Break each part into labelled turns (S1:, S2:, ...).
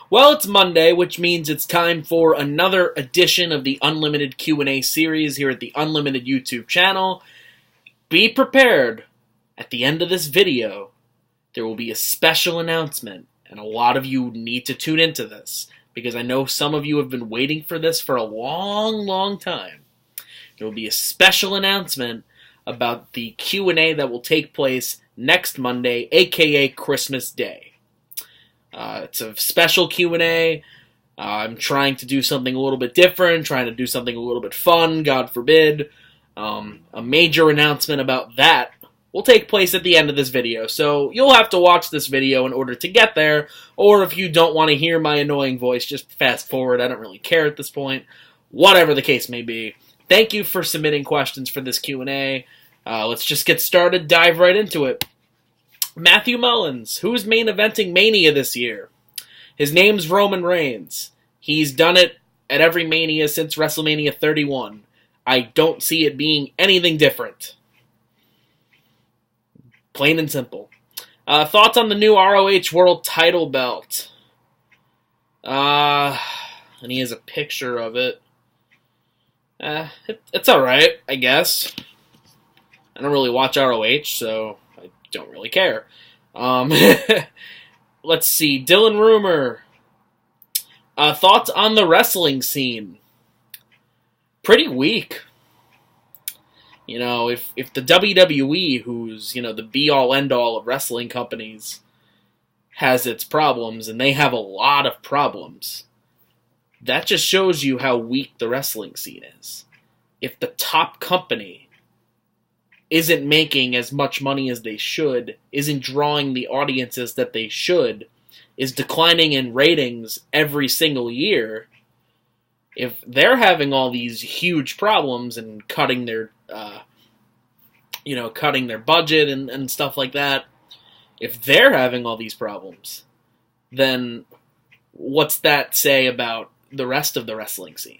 S1: Well, it's Monday, which means it's time for another edition of the Unlimited Q&A series here at the Unlimited YouTube channel. Be prepared. At the end of this video, there will be a special announcement, and a lot of you need to tune into this, because I know some of you have been waiting for this for a long time. There will be a special announcement about the Q&A that will take place next Monday, aka Christmas Day. It's a special Q&A. I'm trying to do something a little bit different, trying to do something a little bit fun, God forbid. A major announcement about that will take place at the end of this video, so you'll have to watch this video in order to get there, or if you don't want to hear my annoying voice, just fast forward. I don't really care at this point. Whatever the case may be. Thank you for submitting questions for this Q&A. Let's just get started, dive right into it. Matthew Mullins, who's main eventing Mania this year? His name's Roman Reigns. He's done it at every Mania since WrestleMania 31. I don't see it being anything different. Plain and simple. Thoughts on the new ROH World Title belt? And he has a picture of it. It's alright, I guess. I don't really watch ROH, so I don't really care. Let's see. Dylan Rumor. Thoughts on the wrestling scene? Pretty weak. You know, if the WWE, who's, the be-all, end-all of wrestling companies, has its problems, and they have a lot of problems, that just shows you how weak the wrestling scene is. If the top company isn't making as much money as they should, isn't drawing the audiences that they should, is declining in ratings every single year, if they're having all these huge problems and cutting their budget and stuff like that, if they're having all these problems, then what's that say about the rest of the wrestling scene?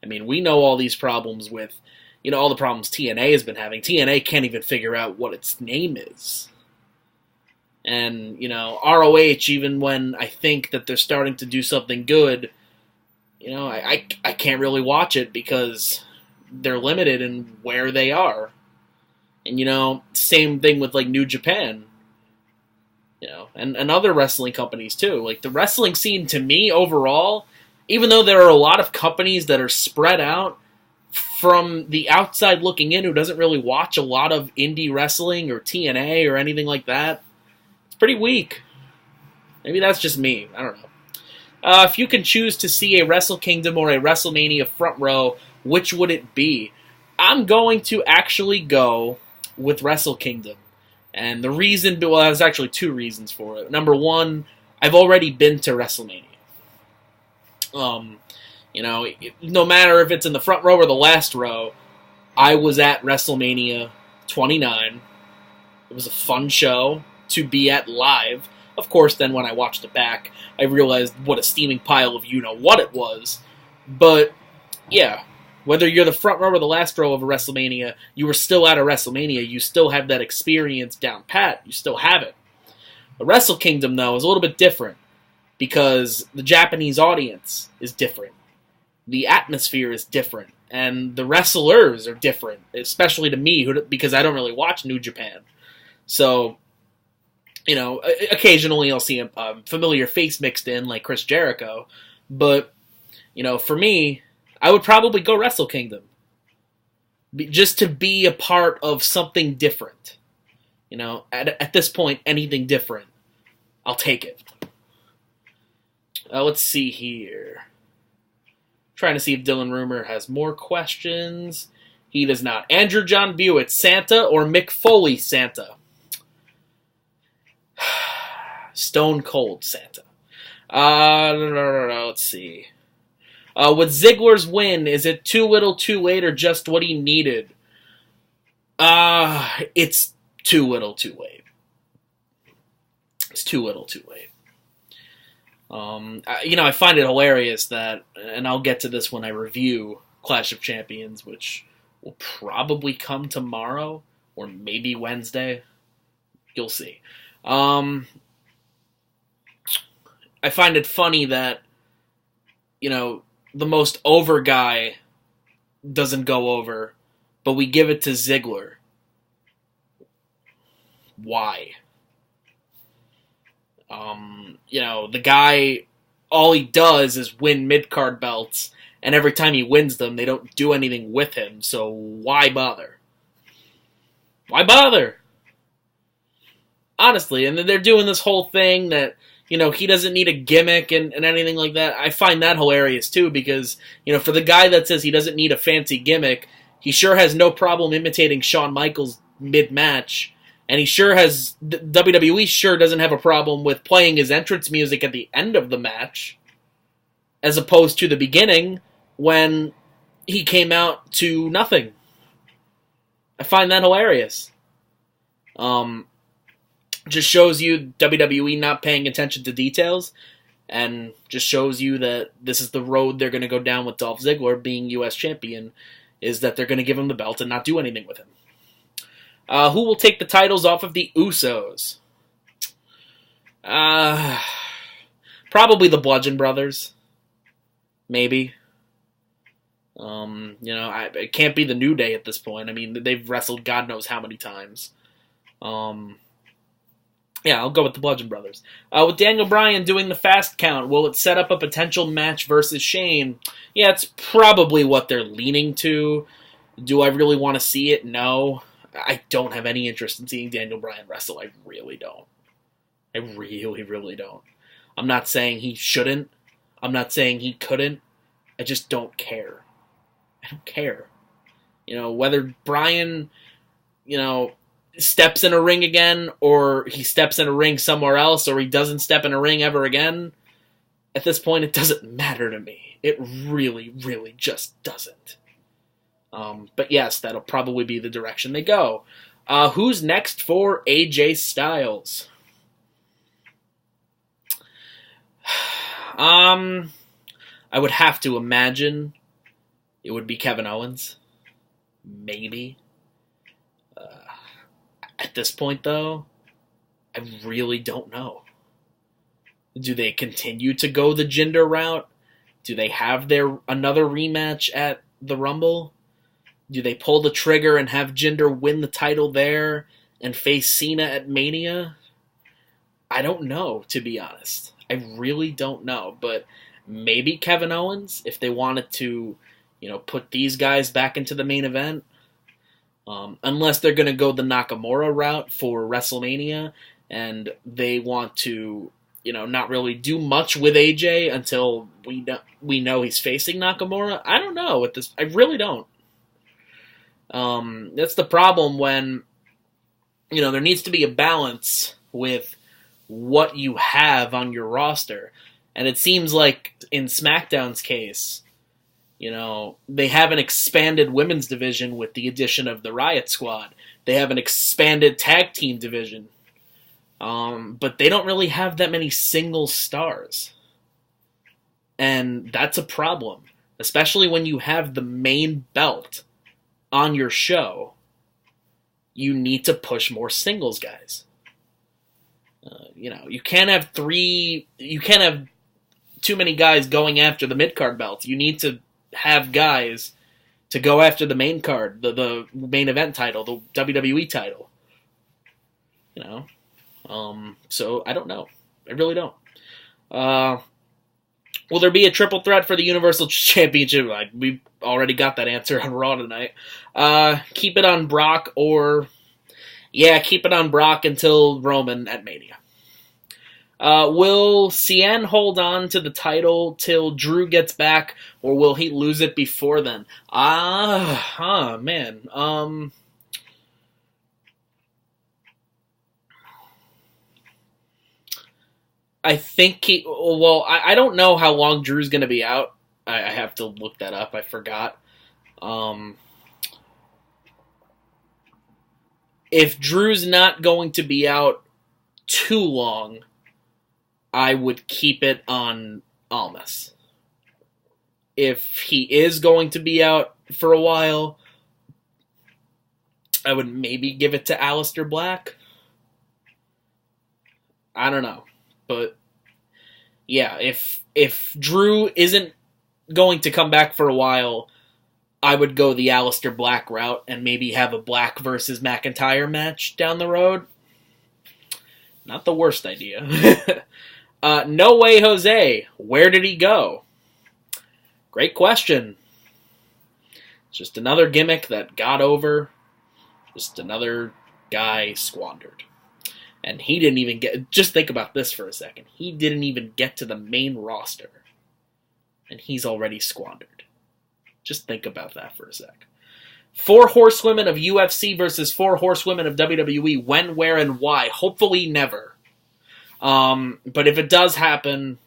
S1: I mean, we know all these problems with, all the problems TNA has been having. TNA can't even figure out what its name is. And, ROH, even when I think that they're starting to do something good, I can't really watch it because they're limited in where they are. And, same thing with, New Japan. And other wrestling companies, too. The wrestling scene, to me, overall, even though there are a lot of companies that are spread out, from the outside looking in who doesn't really watch a lot of indie wrestling or TNA or anything like that, it's pretty weak. Maybe that's just me. I don't know. If you can choose to see a Wrestle Kingdom or a WrestleMania front row, which would it be? I'm going to actually go with Wrestle Kingdom. And the reason, there's actually two reasons for it. Number one, I've already been to WrestleMania. No matter if it's in the front row or the last row, I was at WrestleMania 29. It was a fun show to be at live. Of course, then when I watched it back, I realized what a steaming pile of what it was. But, yeah, whether you're the front row or the last row of a WrestleMania, you were still at a WrestleMania. You still have that experience down pat. You still have it. The Wrestle Kingdom, though, is a little bit different because the Japanese audience is different. The atmosphere is different, and the wrestlers are different, especially to me, because I don't really watch New Japan. So, occasionally I'll see a familiar face mixed in, like Chris Jericho, but, for me, I would probably go Wrestle Kingdom, just to be a part of something different. At this point, anything different, I'll take it. Let's see here. Trying to see if Dylan Rumor has more questions. He does not. Andrew John Buick, Santa or Mick Foley Santa? Stone Cold Santa. Let's see. With Ziggler's win, is it too little too late or just what he needed? It's too little too late. It's too little too late. I find it hilarious that, and I'll get to this when I review Clash of Champions, which will probably come tomorrow, or maybe Wednesday. You'll see. I find it funny that, the most over guy doesn't go over, but we give it to Ziggler. Why? The guy, all he does is win mid-card belts, and every time he wins them, they don't do anything with him, so why bother? Why bother? Honestly, and then they're doing this whole thing that, he doesn't need a gimmick and anything like that. I find that hilarious, too, because, for the guy that says he doesn't need a fancy gimmick, he sure has no problem imitating Shawn Michaels mid-match, and WWE sure doesn't have a problem with playing his entrance music at the end of the match, as opposed to the beginning, when he came out to nothing. I find that hilarious. Just shows you WWE not paying attention to details, and just shows you that this is the road they're going to go down with Dolph Ziggler being U.S. champion, is that they're going to give him the belt and not do anything with him. Who will take the titles off of the Usos? Probably the Bludgeon Brothers. Maybe. It can't be the New Day at this point. I mean, they've wrestled God knows how many times. Yeah, I'll go with the Bludgeon Brothers. With Daniel Bryan doing the fast count, will it set up a potential match versus Shane? Yeah, it's probably what they're leaning to. Do I really want to see it? No. I don't have any interest in seeing Daniel Bryan wrestle. I really don't. I really, really don't. I'm not saying he shouldn't. I'm not saying he couldn't. I just don't care. I don't care. Whether Bryan, steps in a ring again, or he steps in a ring somewhere else, or he doesn't step in a ring ever again, at this point, it doesn't matter to me. It really, really just doesn't. But yes, that'll probably be the direction they go. Who's next for AJ Styles? I would have to imagine it would be Kevin Owens. Maybe. At this point, though, I really don't know. Do they continue to go the Jinder route? Do they have another rematch at the Rumble? Do they pull the trigger and have Jinder win the title there and face Cena at Mania? I don't know, to be honest. I really don't know. But maybe Kevin Owens, if they wanted to, put these guys back into the main event. Unless they're going to go the Nakamura route for WrestleMania, and they want to, not really do much with AJ until we know he's facing Nakamura. I don't know with this. I really don't. That's the problem when, there needs to be a balance with what you have on your roster. And it seems like in SmackDown's case, they have an expanded women's division with the addition of the Riot Squad. They have an expanded tag team division. But they don't really have that many single stars. And that's a problem. Especially when you have the main belt on your show. You need to push more singles guys. You can't have too many guys going after the mid-card belts. You need to have guys to go after the main card, the main event title, the WWE title. So I don't know. I really don't. Will there be a triple threat for the Universal Championship? We already got that answer on Raw tonight. Keep it on Brock keep it on Brock until Roman at Mania. Will Cien hold on to the title till Drew gets back, or will he lose it before then? Man. I think I don't know how long Drew's going to be out. I have to look that up. I forgot. If Drew's not going to be out too long, I would keep it on Almas. If he is going to be out for a while, I would maybe give it to Aleister Black. I don't know. But, yeah, if Drew isn't going to come back for a while, I would go the Aleister Black route and maybe have a Black versus McIntyre match down the road. Not the worst idea. No Way Jose, where did he go? Great question. Just another gimmick that got over. Just another guy squandered. And he didn't even get... Just think about this for a second. He didn't even get to the main roster. And he's already squandered. Just think about that for a sec. 4 horsewomen of UFC versus 4 horsewomen of WWE. When, where, and why? Hopefully never. But if it does happen...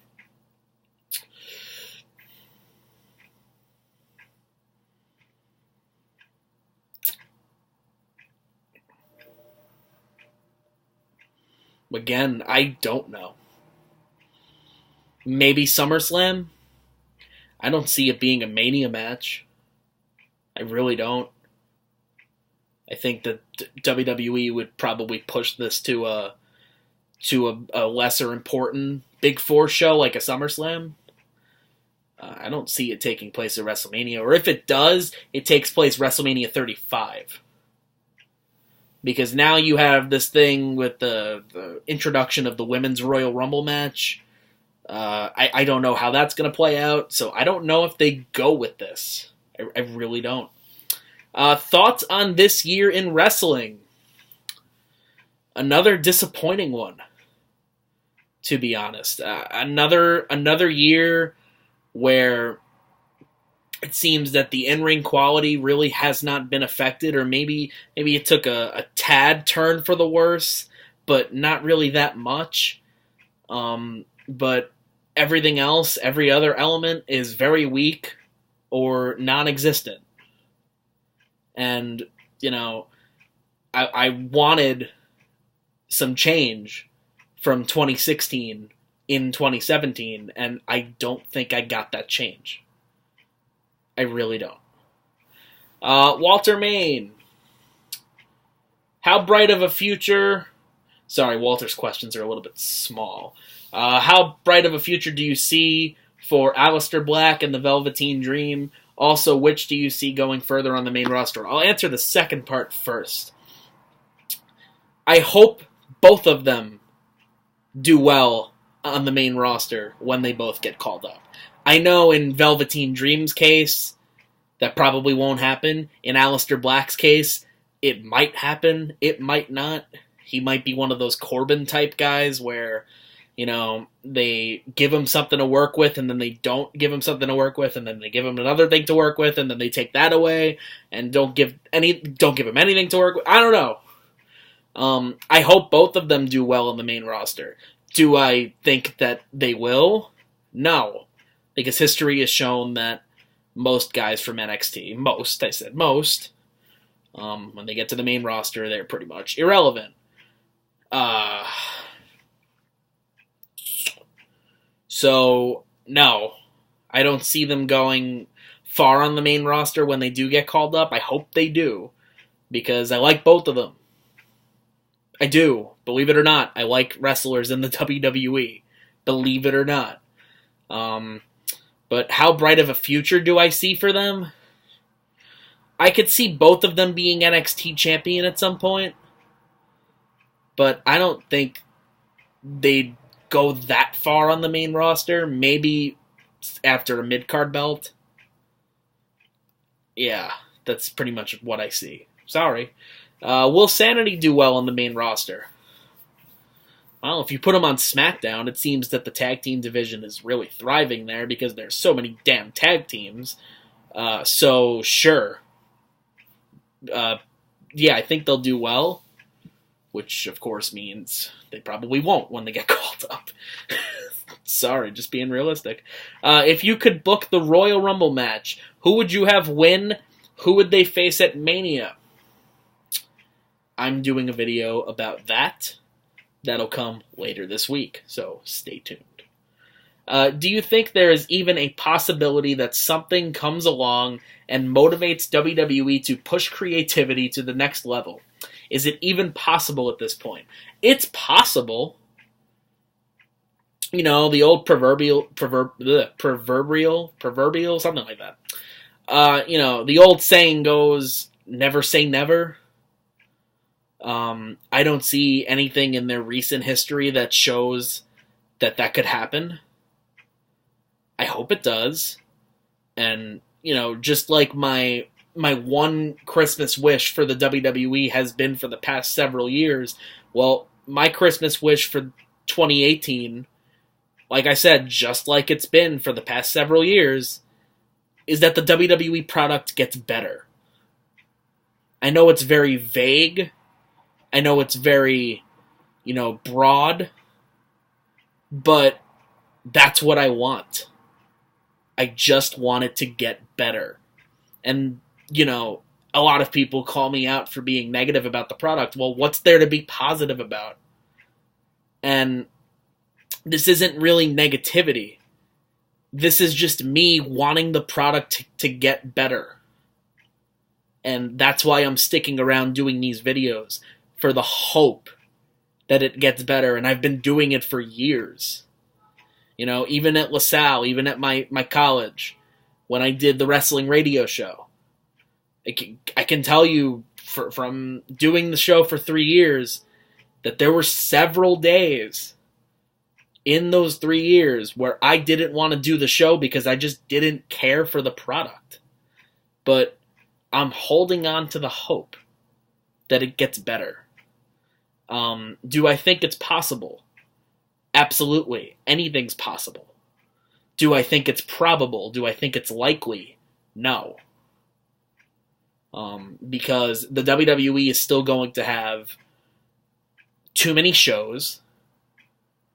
S1: Again, I don't know. Maybe SummerSlam? I don't see it being a Mania match. I really don't. I think that WWE would probably push this to a lesser important Big Four show like a SummerSlam. I don't see it taking place at WrestleMania. Or if it does, it takes place WrestleMania 35. Because now you have this thing with the introduction of the Women's Royal Rumble match. I don't know how that's going to play out, so I don't know if they go with this. I really don't. Thoughts on this year in wrestling? Another disappointing one, to be honest. Another year where it seems that the in-ring quality really has not been affected, or maybe it took a tad turn for the worse, but not really that much. But everything else, every other element is very weak or non-existent. And, I wanted some change from 2016 in 2017, and I don't think I got that change. I really don't. Walter Main. How bright of a future... Sorry, Walter's questions are a little bit small. How bright of a future do you see for Aleister Black and the Velveteen Dream? Also, which do you see going further on the main roster? I'll answer the second part first. I hope both of them do well on the main roster when they both get called up. I know in Velveteen Dream's case, that probably won't happen. In Aleister Black's case, it might happen. It might not. He might be one of those Corbin-type guys where, they give him something to work with, and then they don't give him something to work with, and then they give him another thing to work with, and then they take that away, and don't give him anything to work with. I don't know. I hope both of them do well in the main roster. Do I think that they will? No. Because history has shown that most guys from NXT, when they get to the main roster, they're pretty much irrelevant. So, no. I don't see them going far on the main roster when they do get called up. I hope they do, because I like both of them. I do. Believe it or not, I like wrestlers in the WWE. Believe it or not. But how bright of a future do I see for them? I could see both of them being NXT champion at some point. But I don't think they'd go that far on the main roster. Maybe after a mid-card belt. Yeah, that's pretty much what I see. Sorry. Will Sanity do well on the main roster? Well, if you put them on Smackdown, it seems that the tag team division is really thriving there because there's so many damn tag teams. So, sure. Yeah, I think they'll do well, which, of course, means they probably won't when they get called up. Sorry, just being realistic. If you could book the Royal Rumble match, who would you have win? Who would they face at Mania? I'm doing a video about that. That'll come later this week, so stay tuned. Do you think there is even a possibility that something comes along and motivates WWE to push creativity to the next level? Is it even possible at this point? It's possible. The old proverbial, something like that. The old saying goes, never say never. I don't see anything in their recent history that shows that could happen. I hope it does. And, just like my one Christmas wish for the WWE has been for the past several years, well, my Christmas wish for 2018, like I said, just like it's been for the past several years, is that the WWE product gets better. I know it's very vague. I know it's very, broad. But that's what I want. I just want it to get better. And, a lot of people call me out for being negative about the product. Well, what's there to be positive about? And this isn't really negativity. This is just me wanting the product to get better. And that's why I'm sticking around doing these videos, for the hope that it gets better. And I've been doing it for years. Even at LaSalle, even at my college, when I did the wrestling radio show. I can tell you from doing the show for 3 years that there were several days in those 3 years where I didn't want to do the show because I just didn't care for the product. But I'm holding on to the hope that it gets better. Do I think it's possible? Absolutely. Anything's possible. Do I think it's probable? Do I think it's likely? No. Because the WWE is still going to have too many shows,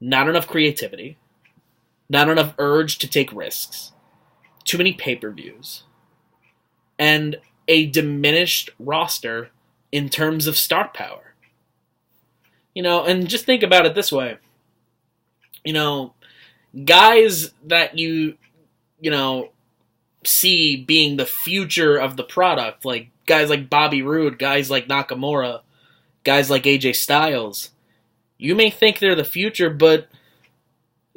S1: not enough creativity, not enough urge to take risks, too many pay-per-views, and a diminished roster in terms of star power. And just think about it this way. Guys that you see being the future of the product, like guys like Bobby Roode, guys like Nakamura, guys like AJ Styles, you may think they're the future, but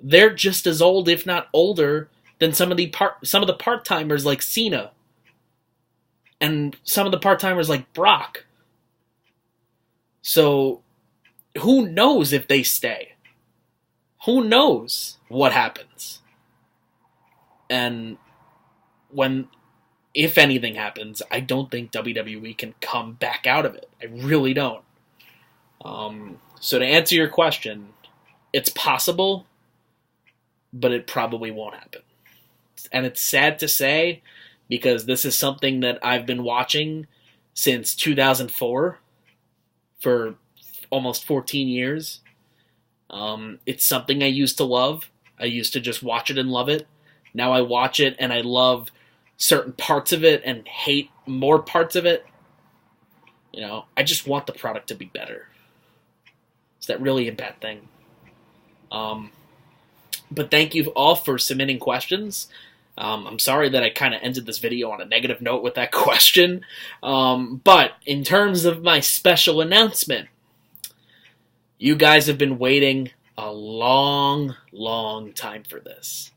S1: they're just as old, if not older, than some of the part-timers like Cena, and some of the part-timers like Brock. So, who knows if they stay? Who knows what happens? And if anything happens, I don't think WWE can come back out of it. I really don't. So to answer your question, it's possible, but it probably won't happen. And it's sad to say, because this is something that I've been watching since 2004 for almost 14 years. It's something I used to love. I used to just watch it and love it. Now I watch it and I love certain parts of it and hate more parts of it. I just want the product to be better. Is that really a bad thing? But thank you all for submitting questions. I'm sorry that I kind of ended this video on a negative note with that question. But in terms of my special announcement, you guys have been waiting a long, long time for this.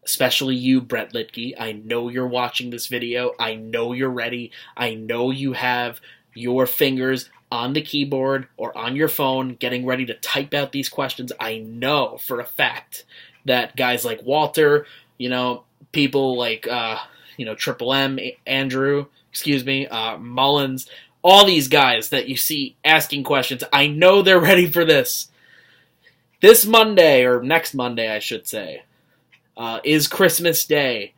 S1: Especially you, Brett Litke. I know you're watching this video. I know you're ready. I know you have your fingers on the keyboard or on your phone getting ready to type out these questions. I know for a fact that guys like Walter, people like, Triple M, Andrew, Mullins, all these guys that you see asking questions, I know they're ready for this. This Monday, or next Monday, I should say, is Christmas Day.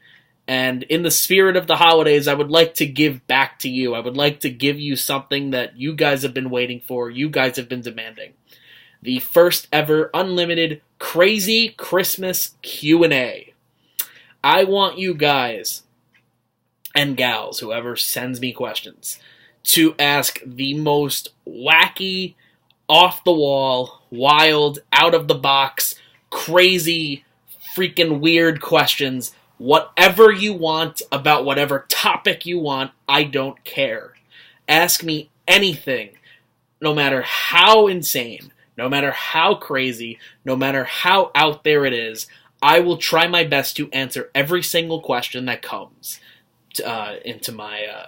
S1: And in the spirit of the holidays, I would like to give back to you. I would like to give you something that you guys have been waiting for, you guys have been demanding. The first ever unlimited crazy Christmas Q&A. I want you guys and gals, whoever sends me questions, to ask the most wacky, off-the-wall, wild, out-of-the-box, crazy, freaking weird questions. Whatever you want, about whatever topic you want, I don't care. Ask me anything, no matter how insane, no matter how crazy, no matter how out there it is, I will try my best to answer every single question that comes into my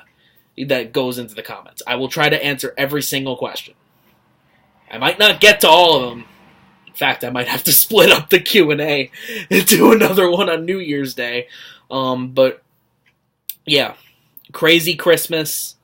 S1: that goes into the comments. I will try to answer every single question. I might not get to all of them. In fact, I might have to split up the Q&A and do another one on New Year's Day. But yeah, crazy Christmas.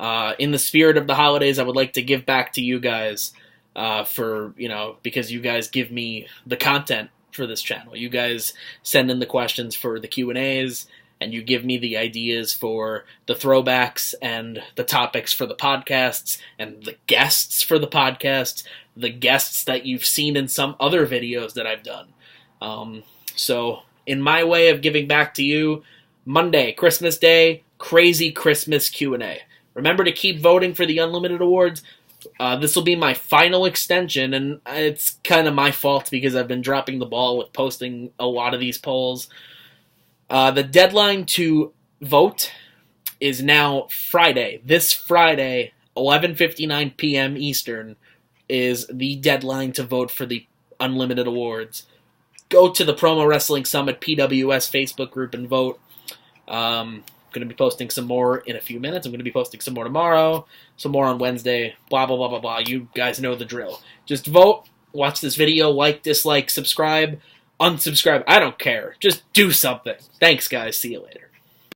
S1: In the spirit of the holidays, I would like to give back to you guys for, because you guys give me the content for this channel. You guys send in the questions for the Q&As, and you give me the ideas for the throwbacks and the topics for the podcasts and the guests for the podcasts, the guests that you've seen in some other videos that I've done. So, in my way of giving back to you, Monday, Christmas Day, crazy Christmas Q&A. Remember to keep voting for the Unlimited Awards. This will be my final extension, and it's kind of my fault because I've been dropping the ball with posting a lot of these polls. The deadline to vote is now Friday. This Friday, 11:59 p.m. Eastern, is the deadline to vote for the Unlimited Awards. Go to the Promo Wrestling Summit PWS Facebook group and vote. I'm going to be posting some more in a few minutes. I'm going to be posting some more tomorrow, some more on Wednesday, blah, blah, blah, blah, blah. You guys know the drill. Just vote, watch this video, like, dislike, subscribe, unsubscribe. I don't care. Just do something. Thanks, guys. See you later.